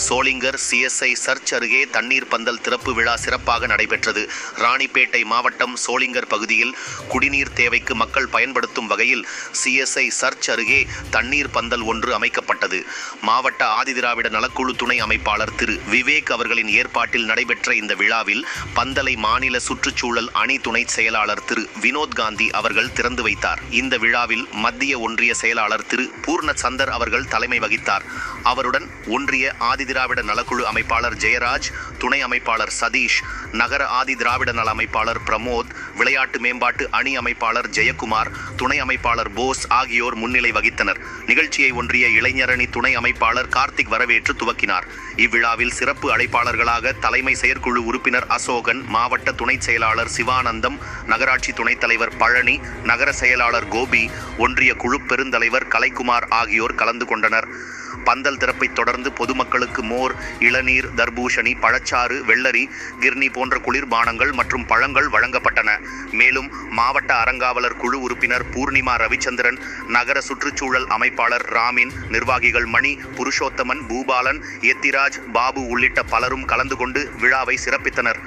Sholinghur CSI church அருகே தண்ணீர் பந்தல் திறப்பு விழா சிறப்பாக நடைபெற்றது. ராணிப்பேட்டை மாவட்டம் சோளிங்கர் பகுதியில் குடிநீர் தேவைக்கு மக்கள் பயன்படுத்தும் வகையில் சிஎஸ்ஐ சர்ச் அருகே தண்ணீர் பந்தல் ஒன்று அமைக்கப்பட்டது. மாவட்ட ஆதிதிராவிட நலக்குழு துணை அமைப்பாளர் திரு விவேக் அவர்களின் ஏற்பாட்டில் நடைபெற்ற இந்த விழாவில் பந்தலை மாநில சுற்றுச்சூழல் அணி துணை செயலாளர் திரு வினோத் காந்தி அவர்கள் திறந்து வைத்தார். இந்த விழாவில் மத்திய ஒன்றிய செயலாளர் திரு பூர்ணச்சந்தர் அவர்கள் தலைமை வகித்தார். அவருடன் ஒன்றிய ஆதிதிராவிட நலக்குழு அமைப்பாளர் ஜெயராஜ், துணை அமைப்பாளர் சதீஷ், நகர ஆதிதிராவிட நல அமைப்பாளர் பிரமோத், விளையாட்டு மேம்பாட்டு அணி அமைப்பாளர் ஜெயக்குமார், துணை அமைப்பாளர் போஸ் ஆகியோர் முன்னிலை வகித்தனர். நிகழ்ச்சியை ஒன்றிய இளைஞரணி துணை அமைப்பாளர் கார்த்திக் வரவேற்று துவக்கினார். இவ்விழாவில் சிறப்பு அழைப்பாளர்களாக தலைமை செயற்குழு உறுப்பினர் அசோகன், மாவட்ட துணை செயலாளர் சிவானந்தம், நகராட்சி துணைத் தலைவர் பழனி, நகர செயலாளர் கோபி, ஒன்றிய குழு பெருந்தலைவர் கலைக்குமார் ஆகியோர் கலந்து கொண்டனர். பந்தல் திறப்பை தொடர்ந்து பொதுமக்களுக்கு மோர், இளநீர், தர்பூசணி, பழச்சாறு, வெள்ளரி, கிர்னி போன்ற குளிர்பானங்கள் மற்றும் பழங்கள் வழங்கப்பட்டன. மேலும் மாவட்ட அறங்காவலர் குழு உறுப்பினர் பூர்ணிமா ரவிச்சந்திரன், நகர சுற்றுச்சூழல் அமைப்பாளர் ராமின், நிர்வாகிகள் மணி, புருஷோத்தமன், பூபாலன், எத்திராஜ், பாபு உள்ளிட்ட பலரும் கலந்து கொண்டு விழாவை சிறப்பித்தனர்.